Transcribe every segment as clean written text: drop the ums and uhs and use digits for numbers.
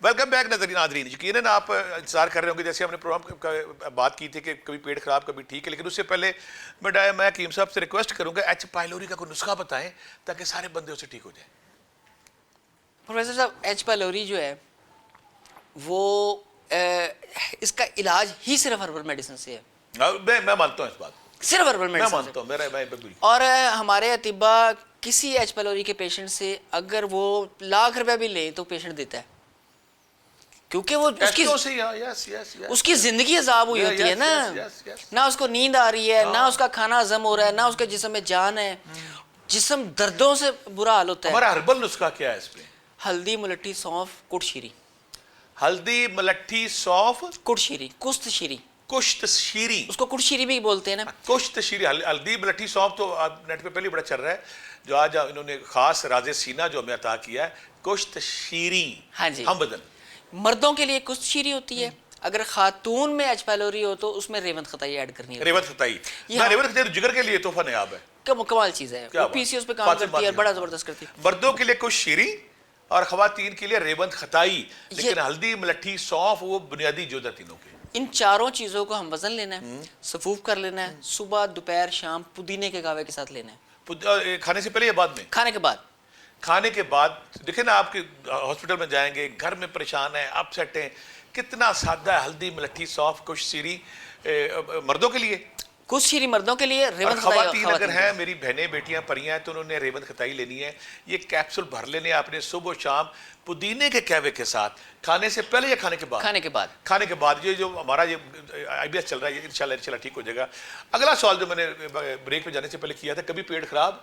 Welcome back ناظرین. یقیناً آپ انتظار کر رہے ہوں گے, جیسے ہم نے پروگرام کا بات کی تھی کہ کبھی پیٹ خراب کبھی ٹھیک ہے, لیکن اس سے پہلے میں حکیم صاحب سے ریکویسٹ کروں گا ایچ پائلوری کا کوئی نسخہ بتائیں تاکہ سارے بندے اسے ٹھیک ہو جائیں. پروفیسر صاحب, ایچ پائلوری جو ہے وہ اس کا علاج ہی صرف ہربل میڈیسن سے ہے. میں مانتا ہوں اس بات, صرف ہربل میں میڈیسن مانتا ہوں, میں بالکل. اور ہمارے اطباء کسی ایچ پائلوری کے پیشنٹ سے اگر وہ ₹1,00,000 بھی لیں تو پیشنٹ دیتا ہے, کیونکہ وہ اس کی زندگی عذاب ہوئی ہوتی ہے نا, نہ اس کو نیند آ رہی ہے, نہ اس کا کھانا ہضم ہو رہا ہے, نہ اس کے جسم میں جان ہے, جسم دردوں سے برا حال ہوتا ہے. ہمارا ہربل نسخہ کیا ہے اس پہ؟ ہلدی, ملٹھی, سونف, کٹ شیری. ہلدی, ملٹھی, سونف, کٹ شیری, کشت شیری. کشت شیری, اس کو کٹ شیری بھی بولتے ہیں نا. کشت شیری, ہلدی, ملٹھی, سونف تو نیٹ پہ پہلے بڑا چل رہا ہے, جو آج انہوں نے خاص راز سینہ جو ہمیں عطا کیا ہے, کشت شیری. ہاں جی, ہم بدن مردوں کے لیے کشت شیری ہوتی ہے, اگر خاتون میں ایچ پائلوری ہو تو اس میں ریوند خطائی ایڈ کرنی ہے. ریوند خطائی, ریوند خطائی تو جگر کے لیے تحفہ نیاب ہے, کمال چیز ہے, وہ پی سی اوز پہ کام کرتی ہے, بڑا زبردست کرتی ہے. مردوں کے لیے کچھ شیری اور خواتین کے لیے ریوند خطائی, لیکن ہلدی, ملٹھی, سونف وہ بنیادی جو ہے تینوں کے. ان چاروں چیزوں کو ہم وزن لینا ہے, صفوف کر لینا ہے, صبح, دوپہر, شام پودینے کے قہوے کے ساتھ لینا ہے. کھانے سے پہلے یا بعد میں؟ کھانے کے بعد. کھانے کے بعد. دیکھیں نا, آپ کے ہاسپٹل میں جائیں گے, گھر میں پریشان ہیں, اپ سیٹ ہیں, کتنا سادہ ہے ہلدی, ملٹھی, سونف, کچھ شیری مردوں کے لیے, کچھ شیری مردوں کے لیے, ریوند خطائی خواتین اگر ہیں, میری بہنیں بیٹیاں پریاں ہیں تو انہوں نے ریوند خطائی لینی ہے. یہ کیپسول بھر لینے آپ نے صبح و شام پودینے کے قہوے کے ساتھ, کھانے سے پہلے یا کھانے کے بعد؟ کھانے کے بعد. کھانے کے بعد. یہ جو ہمارا یہ آئی بی ایس چل رہا ہے, انشاءاللہ ٹھیک ہو جائے گا. اگلا سوال جو میں نے بریک پہ جانے سے پہلے کیا تھا, کبھی پیٹ خراب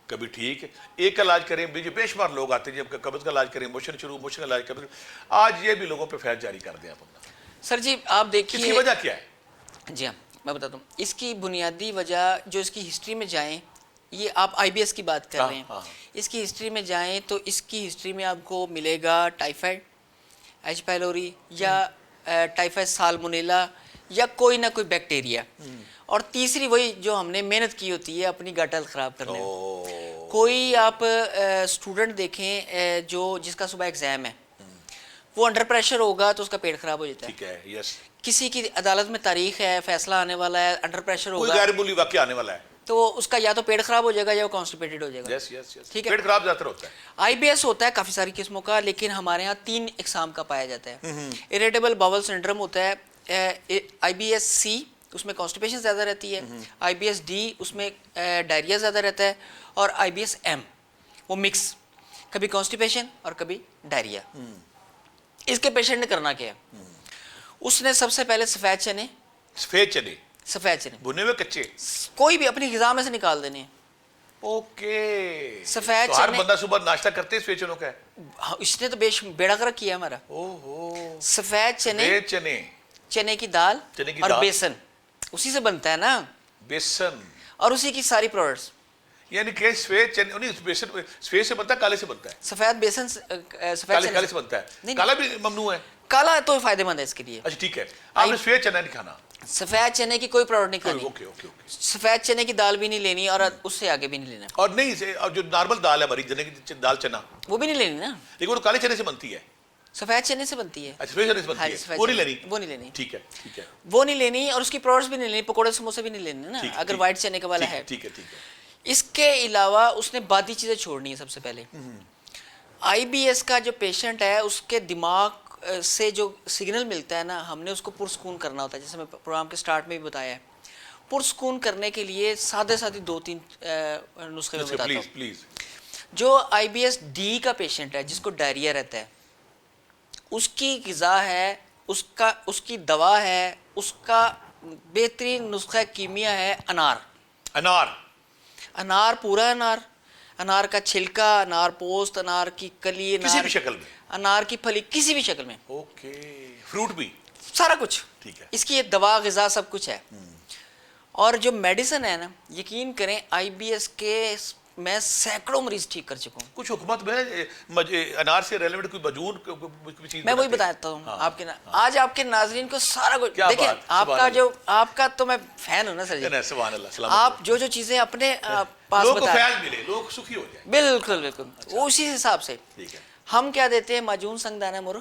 کبھی ٹھیک, ایک کا علاج کریں, بے شمار لوگ آتے ہیں جب قبض کا علاج کریں, موشن کا علاج کریں, آج یہ بھی لوگوں پہ فیض جاری کر دیں آپ اپنا. سر جی آپ دیکھیے, اس کی وجہ کیا ہے؟ جی ہاں میں بتاتا ہوں. اس کی بنیادی وجہ جو اس کی ہسٹری میں جائیں, یہ آپ آئی بی ایس کی بات کر رہے ہیں, اس کی ہسٹری میں جائیں تو اس کی ہسٹری میں آپ کو ملے گا ٹائیفائڈ, ایچ پائلوری, یا ٹائیفائڈ سالمونیلا, یا کوئی نہ کوئی بیکٹیریا, اور تیسری وہی جو ہم نے محنت کی ہوتی ہے اپنی گٹ ہیلتھ خراب کرنے میں. کوئی آپ اسٹوڈنٹ دیکھیں جو جس کا صبح ایگزام ہے, وہ انڈر پریشر ہوگا تو اس کا پیٹ خراب ہو جاتا ہے. ٹھیک ہے, یس. کسی کی عدالت میں تاریخ ہے, فیصلہ آنے والا ہے, انڈر پریشر ہوگا, کوئی غیر معمولی واقعہ آنے والا ہے, تو اس کا یا تو پیٹ خراب ہو جائے گا یا وہ کانسٹیپیٹڈ ہو جائے گا. یس یس یس. ٹھیک ہے, پیٹ خراب زیادہ تر ہوتا ہے. آئی بی ایس ہوتا ہے کافی ساری قسموں کا, لیکن ہمارے ہاں 3 اقسام کا پایا جاتا ہے. اریٹیبل باول سنڈروم ہوتا ہے, آئی بی ایس سی, اس میں کانسٹیپیشن زیادہ رہتی ہے, آئی بی ایس ڈی, اس میں ڈائریا زیادہ رہتا ہے, اور آئی بی ایس ایم وہ مکس, کبھی کانسٹیپیشن اور کبھی ڈائریا. اس کے پیشنٹ نے کرنا کیا ہے, اس نے سب سے پہلے سفید چنے, سفید چنے بھنے ہوئے کچے, کوئی بھی اپنی غذا میں سے نکال دینے ہیں. اوکے. سفید ہر بندہ صبح ناشتہ کرتے ہیں سفید چنوں کا ہے, اس نے تو بیڑا گرک کیا ہمارا. سفید چنے, چنے کی دال اور بیسن, اسی سے بنتا ہے نا بیسن, اور اسی کی ساری پروڈکٹس. یعنی کہ سفید چنے, بیسن سفید سے بنتا ہے, کالے سے بنتا ہے؟ سفید بیسن کالے سے بنتا ہے, کالا بھی ممنوع ہے. کالا تو فائدہ مند ہے اس کے لیے. اچھا ٹھیک ہے, آپ نے سفید چنا نہیں کھانا, سفید چنے کی کوئی پروڈکٹ نہیں کھانی. Okay okay okay. سفید چنے کی دال بھی نہیں لینی, اور اس سے آگے بھی نہیں لینا. اور نہیں, جو نارمل دال ہے ہماری چنے کی دال, چنا وہ بھی نہیں لینی نا, لیکن وہ کالے چنے سے بنتی ہے, سفید چنے سے بنتی ہے. اچھا سفید چنے سے بنتی ہے, وہ نہیں لینی, وہ نہیں لینی. ٹھیک ہے ٹھیک ہے, وہ نہیں لینی, اور اس کی پروڈکٹس بھی نہیں لینی, پکوڑے سموسے بھی نہیں لینے نا اگر وائٹ چنے کا والا ہے. ٹھیک ہے ٹھیک ہے. اس کے علاوہ اس نے بادی چیزیں چھوڑنی ہے سب سے پہلے. آئی بی ایس کا جو پیشنٹ ہے, اس کے دماغ سے جو سگنل ملتا ہے نا, ہم نے اس کو پرسکون کرنا ہوتا ہے, جیسے میں پروگرام کے سٹارٹ میں بھی بتایا ہے. پرسکون کرنے کے لیے سادے 2-3 نسخے میں بتاتا ہوں. جو آئی بی ایس ڈی کا پیشنٹ ہے, جس کو ڈائریا رہتا ہے, اس کی غذا ہے, اس کی دوا ہے, اس کا بہترین نسخہ کیمیا ہے انار. انار, پورا انار, انار کا چھلکا, انار پوست, انار کی کلی, کسی بھی شکل میں, انار کی پھلی, کسی بھی شکل میں. اوکے. فروٹ بھی, سارا کچھ. ٹھیک ہے. اس کی دوا, غذا, سب کچھ ہے. اور جو میڈیسن ہے نا, یقین کریں آئی بی ایس کے میں سینکڑوں مریض ٹھیک کر چکا ہوں. کچھ حکومت میں انار سے ریلیونٹ کوئی مجون کوئی چیز میں وہی بتاتا ہوں آپ کے, آج آپ کے ناظرین کو سارا کچھ دیکھیں. آپ کا تو میں فین ہوں نا سر جی. سبحان اللہ. آپ جو چیزیں اپنے پاس لوگوں کو فیض ملے, لوگ سخی ہو جائیں. بالکل بالکل, وہ اسی حساب سے. ہم کیا دیتے ہیں, ماجون, سنگ دانہ مرغ,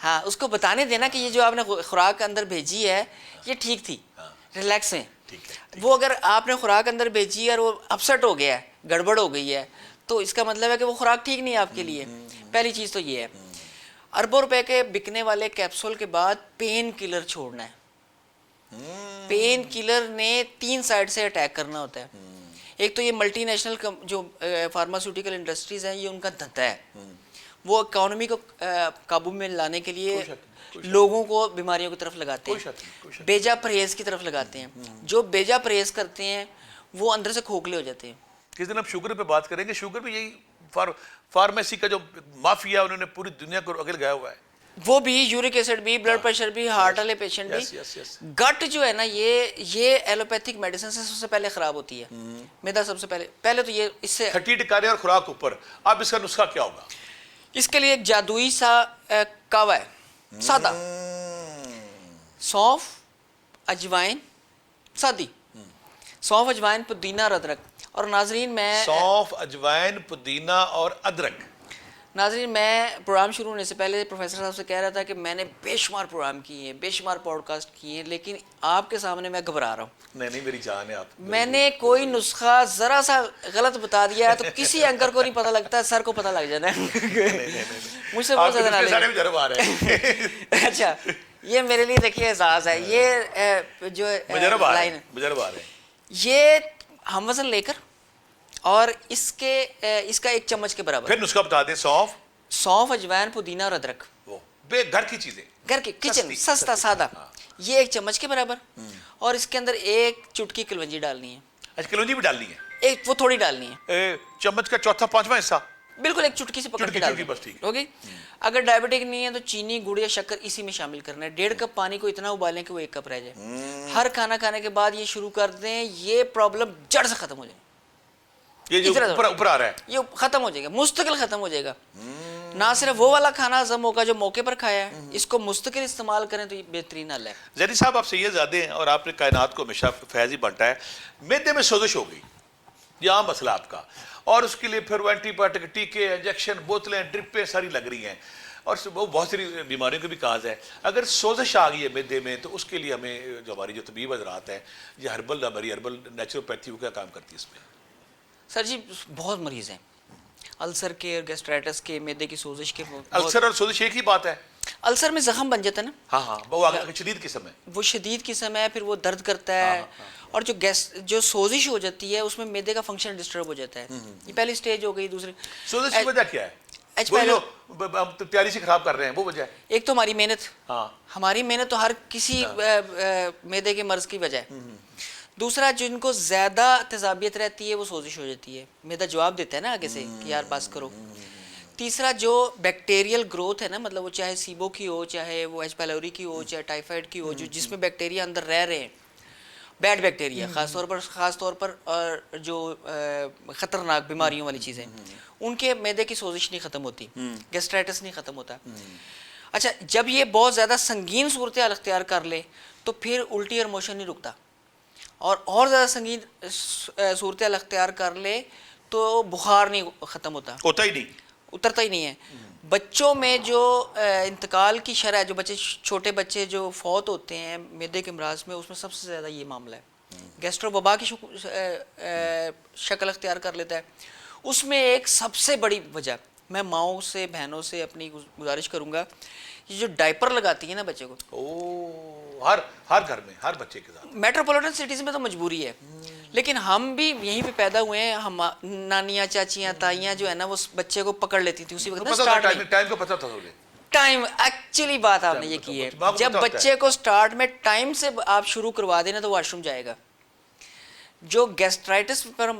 ہاں اس کو بتانے دینا کہ یہ جو آپ نے خوراک اندر بھیجی ہے یہ ٹھیک تھی، ریلیکس ہیں. ٹھیک ہے. وہ اگر آپ نے خوراک اندر بھیجی ہے اور وہ اپسٹ ہو گیا ہے، گڑبڑ ہو گئی ہے، تو اس کا مطلب ہے کہ وہ خوراک ٹھیک نہیں ہے آپ کے لیے. پہلی چیز تو یہ ہے. اربوں روپے کے بکنے والے کیپسول کے بعد پین کلر چھوڑنا ہے. پین کلر نے 3 سائڈ سے اٹیک کرنا ہوتا ہے. ایک تو یہ ملٹی نیشنل جو فارماسیوٹیکل انڈسٹریز ہیں یہ ان کا دھندا ہے، وہ اکانومی کو قابو میں لانے کے لیے لوگوں کو بیماریوں کی طرف لگاتے ہیں، بیجا پرہیز کی طرف لگاتے ہیں. جو بیجا پرہیز کرتے ہیں وہ اندر سے کھوکھلے ہو جاتے ہیں. کس دن ہم شوگر پہ بات کریں گے. شوگر بھی یہی فارمیسی کا جو مافیا انہوں نے پوری دنیا کو اگل گیا ہوا ہے. وہ بھی یورک ایسڈ بھی، بلڈ پریشر بھی، ہارٹ والے پیشنٹ بھی. گٹ جو ہے نا یہ ایلوپیتھک میڈیسن سے سب سے پہلے خراب ہوتی ہے. میدا سب سے پہلے تو یہ اس سے 30 ٹکارے اور خوراک اوپر. اب اس کا نسخہ کیا ہوگا؟ اس کے لیے ایک جادوئی سا کعوہ ہے، سادہ. سونف، اجوائن، سادی سونف، اجوائن، پودینہ اور ادرک. اور ناظرین میں سونف، اجوائن، پودینہ اور ادرک. ناظرین میں پروگرام شروع ہونے سے پہلے پروفیسر صاحب سے کہہ رہا تھا کہ میں نے بے شمار پروگرام کیے ہیں، بے شمار پوڈ کاسٹ کیے ہیں، لیکن آپ کے سامنے میں گھبرا رہا ہوں. نہیں میری جان ہے آپ. میں نے کوئی نسخہ ذرا سا غلط بتا دیا ہے تو کسی اینکر کو نہیں پتہ لگتا، سر کو پتہ لگ جاتا ہے. مجھ سے بہت زیادہ نالج. اچھا یہ میرے لیے دیکھیے اعزاز ہے. یہ جو لائن ہے یہ ہم وزن لے کر اور اس کا 1 چمچ کے برابر. پھر نسخہ بتا دیں. سونف، اجوائن، پودینہ اور ادرک، گھر کی چیزیں، گھر کے کچن سستا سادہ، یہ 1 چمچ کے برابر. اور اس کے اندر 1 چٹکی کلونجی ڈالنی ہے. اچھا کلونجی بھی ڈالنی ہے. ایک وہ تھوڑی ڈالنی ہے، چمچ کا چوتھا 5واں حصہ بالکل 1 چٹکی سے پکڑ کے ڈالنی ہے. اوکے. اگر ڈائبٹک نہیں ہے تو چینی، گڑ یا شکر اسی میں شامل کرنا ہے. 1.5 کپ پانی کو اتنا ابالیں کہ وہ 1 کپ رہ جائے. ہر کھانا کھانے کے بعد یہ شروع کر دیں، یہ پرابلم جڑ سے ختم ہو جائے. یہ جو اوپر آ رہا ہے یہ ختم ہو جائے گا، مستقل ختم ہو جائے گا. نہ صرف وہ والا کھانا ہضم ہوگا جو موقع پر کھایا ہے، اس کو مستقل استعمال کریں تو یہ بہترین حل ہے. زیدی صاحب آپ سید زادے ہیں اور آپ نے کائنات کو ہمیشہ فیض ہی بانٹا ہے. معدے میں سوزش ہو گئی، یہ عام مسئلہ آپ کا، اور اس کے لیے پھر وہ اینٹی بایوٹک، ٹیکے، انجیکشن، بوتلیں، ڈرپیں ساری لگ رہی ہیں، اور وہ بہت ساری بیماریوں کا بھی کاز ہے. اگر سوزش آ گئی ہے معدے میں تو اس کے لیے ہمیں جو ہماری جو طبیب حضرات ہیں، یہ ہماری ہربل نیچروپیتھی وہ کیا کام کرتی ہے اس میں؟ سر جی بہت مریض ہیں السر کے اور گیسٹرائٹس کے، معدے کی سوزش کے. السر اور سوزش ایک ہی بات ہے؟ السر میں زخم بن جاتا ہے نا. ہاں وہ شدید قسم ہے. وہ شدید قسم ہے، پھر وہ درد کرتا ہے. اور جو سوزش ہو جاتی ہے اس میں معدے کا فنکشن ڈسٹرب ہو جاتا ہے. یہ پہلی سٹیج ہو گئی. دوسری سوزش کی وجہ کیا ہے؟ وہ جو ہم تیاری سے خراب کر رہے ہیں وہ وجہ ہے. ایک تو ہماری محنت، ہماری محنت تو ہر کسی معدے کے مرض کی وجہ ہے. دوسرا جن کو زیادہ تیزابیت رہتی ہے وہ سوزش ہو جاتی ہے، معدہ جواب دیتا ہے نا آگے سے کہ یار بس کرو. تیسرا جو بیکٹیریل گروتھ ہے نا، مطلب وہ چاہے سیبو کی ہو، چاہے وہ ایچ پیلوری کی ہو، چاہے ٹائیفائڈ کی ہو، جس میں بیکٹیریا اندر رہ رہے ہیں، بیڈ بیکٹیریا خاص طور پر اور جو خطرناک بیماریوں والی چیزیں، ان کے معدے کی سوزش نہیں ختم ہوتی، گیسٹرائٹس نہیں ختم ہوتا. اچھا جب یہ بہت زیادہ سنگین صورتحال اختیار کر لے تو پھر الٹی اور موشن نہیں رکتا، اور زیادہ سنگین صورتحال اختیار کر لے تو بخار نہیں ختم ہوتا ہی نہیں، اترتا ہی نہیں ہے. بچوں میں جو انتقال کی شرح، جو چھوٹے بچے جو فوت ہوتے ہیں معدے کے امراض میں، اس میں سب سے زیادہ یہ معاملہ ہے. گیسٹرو وبا کی شکل اختیار کر لیتا ہے. اس میں ایک سب سے بڑی وجہ، میں ماؤں سے، بہنوں سے اپنی گزارش کروں گا، یہ جو ڈائپر لگاتی ہیں نا بچے کو، ہر گھر میں ہر بچے کے ساتھ. میٹروپولیٹن سٹیز میں تو مجبوری ہے، لیکن ہم بھی یہیں پہ پیدا ہوئے ہیں. ہم نانیاں، چاچیاں، تائیاں جو ہے نا وہ بچے کو پکڑ لیتی تھیں اسی وقت. ٹائم کو پتہ تھا ٹائم ایکچولی بات آپ نے یہ کی ہے، جب بچے کو سٹارٹ میں ٹائم سے آپ شروع کروا دینا تو واش روم جائے گا. جو گیسٹرائٹس پر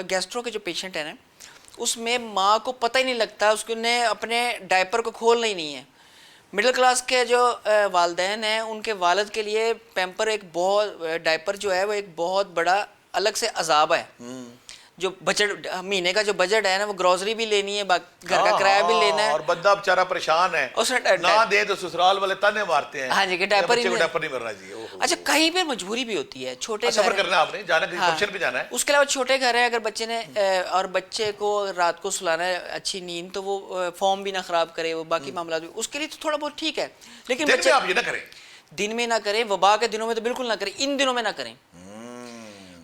گیسٹرو کے جو پیشنٹ ہیں نا، اس میں ماں کو پتہ ہی نہیں لگتا، اس نے اپنے ڈائپر کو کھولنا ہی نہیں ہے. مڈل کلاس کے جو والدین ہیں ان کے والد کے لیے پیمپر ایک بہت ڈائپر جو ہے وہ ایک بہت بڑا الگ سے عذاب ہے. جو بجٹ مہینے کا جو بجٹ ہے نا وہ گروسری بھی لینی ہے, گھر کا کرایہ بھی لینا ہے, اور بندہ بیچارہ پریشان ہے, اس نے نہ دے تو سسرال والے تانے مارتے ہیں. ہاں جی کہ ڈائپر ہی بچے کو نہیں. ڈائپر نہیں ملنا چاہیے. اچھا کہیں پہ مجبوری بھی ہوتی ہے, چھوٹے سفر گھر کرنا ہے آپ نے, جانا کسی فنکشن پہ جانا ہے. اس کے علاوہ چھوٹے گھر ہیں, اگر بچے نے اور بچے کو رات کو سلانا ہے اچھی نیند, تو وہ فارم بھی نہ خراب کرے, وہ باقی معاملات بھی, اس کے لیے تو تھوڑا بہت ٹھیک ہے. لیکن دن بچے میں آپ یہ نہ کریں, دن میں نہ کریں, وبا کے دنوں میں تو بالکل نہ کریں, ان دنوں میں نہ کریں.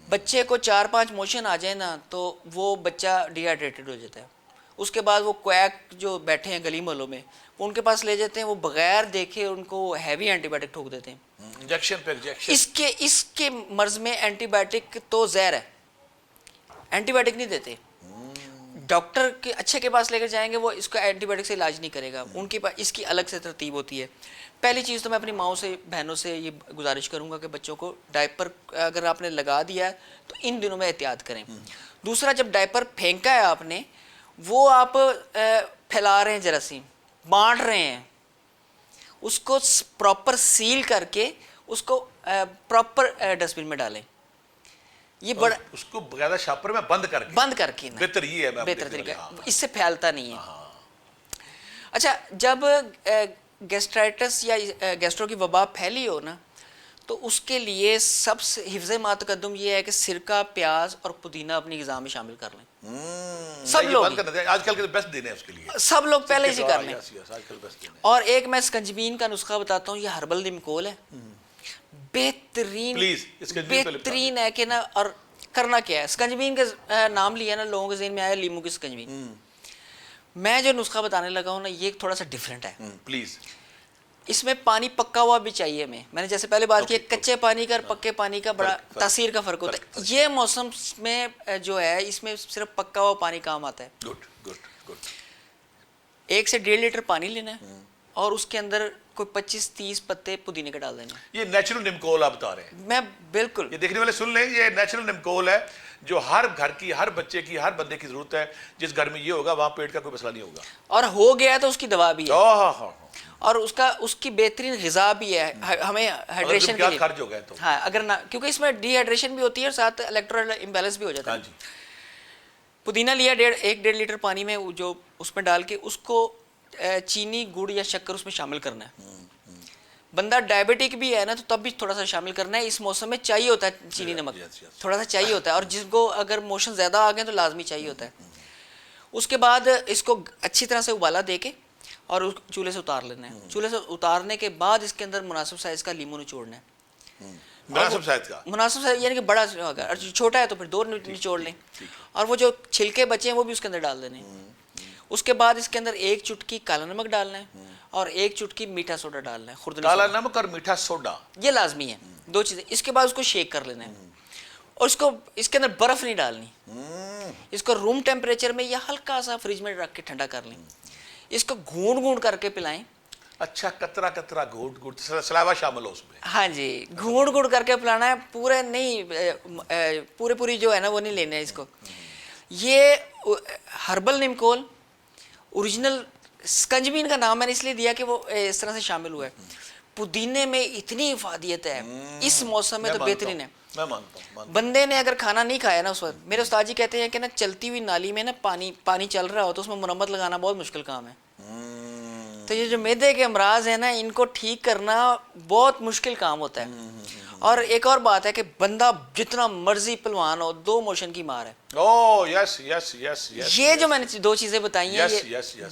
بچے کو 4-5 موشن آ جائے نا تو وہ بچہ ڈی ہائیڈریٹڈ ہو جاتا ہے. اس کے بعد وہ کویک جو بیٹھے ہیں گلی محلوں میں, ان کے پاس لے جاتے ہیں, وہ بغیر دیکھے ان کو ہیوی اینٹی بایوٹک ٹھوک دیتے ہیں. انجیکشن پہ انجیکشن. اس کے مرض میں اینٹی بایوٹک تو زہر ہے, اینٹی بایوٹک نہیں دیتے. ڈاکٹر کے اچھے کے پاس لے کر جائیں گے, وہ اس کا اینٹی بایوٹک سے علاج نہیں کرے گا, ان کے پاس اس کی الگ سے ترتیب ہوتی ہے. پہلی چیز تو میں اپنی ماؤں سے بہنوں سے یہ گزارش کروں گا کہ بچوں کو ڈائپر اگر آپ نے لگا دیا ہے تو ان دنوں میں احتیاط کریں. دوسرا, جب ڈائپر پھینکا ہے آپ نے, وہ آپ پھیلا رہے ہیں جراثیم, بانٹ رہے ہیں, اس کو پراپر سیل کر کے اس کو پراپر ڈسٹ بن میں ڈالیں. یہ بڑا اس کو باقاعدہ شاپر میں بند کر کے بہتر یہ ہے, بہتر طریقہ, اس سے پھیلتا نہیں ہے. اچھا, جب گیسٹرائٹس یا گیسٹرو کی وبا پھیلی ہو نا, تو اس کے لیے سب سے حفظ ما تقدم یہ ہے کہ سرکہ, پیاز اور پودینہ اپنی غذا میں شامل کر لیں. سب لوگ آج کل کے بیسٹ دن ہے اس کے لیے, سب لوگ پہلے ہی کر لیں. آج کل بیسٹ دن ہے. اور ایک میں اسکنجبین کا نسخہ بتاتا ہوں, یہ ہربل نمکول ہے, بہترین ہے کہ نا. اور کرنا کیا ہے, اسکنجبین کا نام لیا نا, لوگوں کے ذہن میں آیا لیمو کی اسکنجبین. میں جو نسخہ بتانے لگا ہوں نا, یہ تھوڑا سا ڈیفرنٹ ہے. پلیز, اس میں پانی پکا ہوا بھی چاہیے ہمیں. میں نے جیسے پہلے بات کی, کچے پانی کا اور پکے پانی کا بڑا تاثیر کا فرق ہوتا ہے. یہ موسم میں جو ہے, اس میں صرف پکا ہوا پانی کام آتا ہے. Good good good. 1 سے 1.5 لیٹر پانی لینا ہے, اور اس کے اندر کوئی 25-30 پتے پودینے کے ڈال دینا. یہ نیچرل نمکول آپ بتا رہے ہیں. میں بالکل, یہ دیکھنے والے سن لیں, یہ نیچرل نمکول ہے جو ہر گھر کی, ہر بچے کی, ہر بندے کی ضرورت ہے. جس گھر میں یہ ہوگا وہاں پیٹ کا کوئی مسئلہ نہیں ہوگا, اور ہو گیا تو اس کی دوا بھی ہے, ہاں, اور اس کی بہترین غذا بھی ہے ہمیں ہائیڈریشن کے لیے. خرچ ہو گیا تو ہاں, اگر نہ, کیونکہ اس میں ڈی ہائیڈریشن بھی ہوتی ہے اور ساتھ الیکٹرول امبیلنس بھی ہو جاتا ہے. پودینہ لیا 1.5 لیٹر پانی میں, جو اس میں ڈال کے اس کو چینی, گڑ یا شکر اس میں شامل کرنا ہے. بندہ ڈائبٹک بھی ہے نا تو تب بھی تھوڑا سا شامل کرنا ہے. اس موسم میں چاہیے ہوتا ہے چینی نمک, تھوڑا سا چاہیے ہوتا ہے, اور جس کو اگر موشن زیادہ آ گئے تو لازمی چاہیے ہوتا ہے. اس کے بعد اس کو اچھی طرح سے ابالا دے کے اور چولہے سے اتار لینا ہے. چولہے سے اتارنے کے بعد اس کے اندر مناسب سائز کا لیمو نچوڑنا ہے. مناسب سائز یعنی کہ بڑا ہوگا, اور چھوٹا ہے تو پھر 2 نچوڑ لیں. اور وہ جو چھلکے بچے ہیں وہ بھی اس کے اندر ڈال دینے ہیں. اس کے بعد اس کے اندر 1 چٹکی کالا نمک ڈالنا ہے, اور 1 چٹکی میٹھا سوڈا ڈالنا ہے. کالا نمک اور میٹھا سوڈا, یہ لازمی ہے, 2 چیزیں. اس کے بعد اس کو شیک کر لینا ہے, اور اس کے اندر برف نہیں ڈالنی. اس کو روم ٹیمپریچر میں یا ہلکا سا فریج میں رکھ کے ٹھنڈا کر لیں. اس کو گھونٹ گھونٹ کر کے پلائیں. اچھا, قطرہ قطرہ گھونٹ گھونٹ, سلائیوا شامل ہو اس میں. ہاں جی, گھونٹ گھونٹ کر کے پلانا ہے, پورے نہیں, پوری جو ہے نا وہ نہیں لینا ہے اس کو. یہ ہربل نمکول اوریجنل اسکنجبین کا نام میں نے اس لیے دیا کہ وہ اس طرح سے شامل ہوا ہے. پودینے میں اتنی افادیت ہے اس موسم میں, تو بہترین ہے. میں مانتا ہوں. بندے نے اگر کھانا نہیں کھایا نا اس وقت, میرے استاد جی کہتے ہیں کہ نا چلتی ہوئی نالی میں نا پانی چل رہا ہو تو اس میں مرمت لگانا بہت مشکل کام ہے. تو یہ جو معدے کے امراض ہیں نا, ان کو ٹھیک کرنا بہت مشکل کام ہوتا ہے. اور ایک اور بات ہے کہ بندہ جتنا مرضی پلوان ہو, 2 موشن کی مار ہے. اوہ یس یس یس یس. یہ جو میں نے 2 چیزیں بتائی ہیں,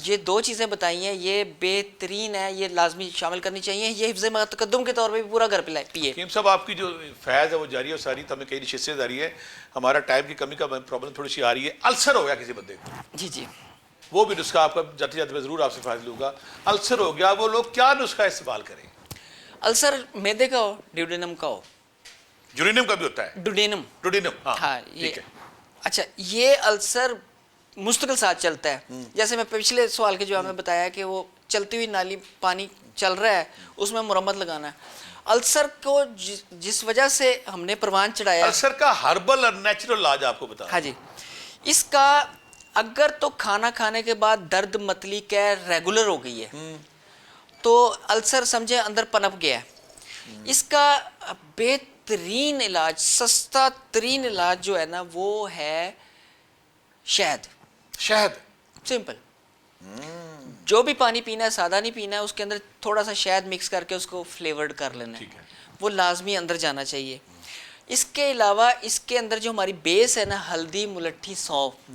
یہ 2 چیزیں بتائی ہیں, یہ بہترین ہے, یہ لازمی شامل کرنی چاہیے. یہ حفظ تقدم کے طور پہ بھی پورا گھر پیے. حکیم صاحب, آپ کی جو فیض ہے وہ جاری ہے, ساری تو ہمیں کئی نشستیں جاری ہے. ہمارا ٹائم کی کمی کا پرابلم تھوڑی سی آ رہی ہے. السر ہو گیا کسی بندے کو, جی, وہ بھی نسخہ آپ کا جاتے جاتے میں ضرور آپ سے فائدہ لوں گا. السر ہو گیا, وہ لوگ کیا نسخہ استعمال کریں؟ السر میدے کا ہو, ڈیوڈینم کا ہو. جورینم کا بھی ہوتا ہے, ڈوڈینم, ہاں ٹھیک ہے. اچھا, یہ السر مستقل ساتھ چلتا ہے. جیسے میں پچھلے سوال کے جواب میں بتایا کہ وہ چلتی ہوئی نالی پانی چل رہا ہے, اس میں مرمت لگانا ہے. السر کو جس وجہ سے ہم نے پروان چڑھایا, السر کا ہربل اور نیچرل علاج آپ کو بتا. ہاں جی, اس کا اگر تو کھانا کھانے کے بعد درد متلی کا ریگولر ہو گئی ہے تو السر سمجھے اندر پنپ گیا ہے. اس کا بہترین علاج, سستا ترین علاج جو ہے نا, وہ ہے شہد، شہد، سمپل. جو بھی پانی پینا ہے سادہ نہیں پینا ہے، اس کے اندر تھوڑا سا شہد مکس کر کے اس کو فلیورڈ کر لینا ہے، ٹھیک ہے. وہ لازمی اندر جانا چاہیے. اس کے علاوہ اس کے اندر جو ہماری بیس ہے نا، ہلدی، ملٹھی، سونف،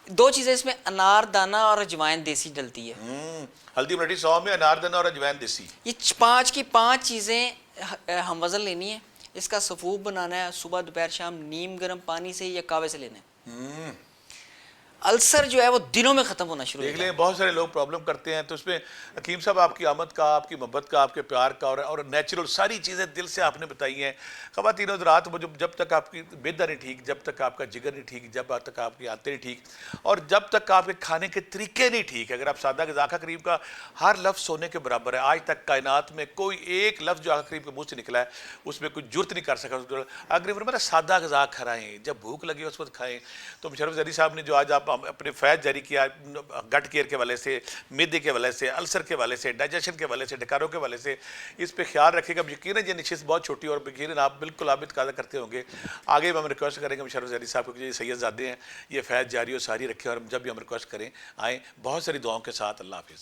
دو چیزیں اس میں انار دانہ اور اجوائن دیسی ڈلتی ہے. ہلدی ملٹھی سونف میں انار دانہ اور اجوائن دیسی. یہ پانچ کی پانچ چیزیں ہم وزن لینی ہے. اس کا سفوف بنانا ہے، صبح دوپہر شام نیم گرم پانی سے یا کعوے سے لینا ہے. السر جو ہے وہ دنوں میں ختم ہونا شروع دیکھ ہوتا ہے. لیں بہت سارے لوگ پرابلم کرتے ہیں، تو اس میں حکیم صاحب آپ کی آمد کا، آپ کی محبت کا، آپ کے پیار کا اور نیچرل ساری چیزیں دل سے آپ نے بتائی ہیں. خواتین حضرات، وہ جب تک آپ کی معدہ نہیں ٹھیک، جب تک آپ کا جگر نہیں ٹھیک، جب تک آپ کی آنتیں نہیں ٹھیک، اور جب تک آپ کے کھانے کے طریقے نہیں ٹھیک. اگر آپ سادہ غذا آقا کریم کا ہر لفظ سونے کے برابر ہے. آج تک کائنات میں کوئی ایک لفظ جو آقا کریم کے منہ سے نکلا ہے اس میں کوئی جرت نہیں کر سکا. اگر فرمایا سادہ غذا کھائیں، جب بھوک لگے اس وقت کھائیں. تو مشرف ظہری صاحب نے جو آج آپ اپنے فیض جاری کیا گٹ کیئر کے والے سے، میدے کے والے سے، السر کے والے سے، ڈائجیشن کے والے سے، ڈکاروں کے والے سے، اس پہ خیال رکھے گا. یقیناً یہ نشست بہت چھوٹی اور یقیناً آپ بالکل عابد قاعدہ کرتے ہوں گے. آگے بھی ہم ریکویسٹ کریں گے مشرف ظہری صاحب کو کہ یہ سید زادے ہیں، یہ فیض جاری و ساری رکھے، اور جب بھی ہم ریکویسٹ کریں آئیں. بہت ساری دعاؤں کے ساتھ. اللہ حافظ.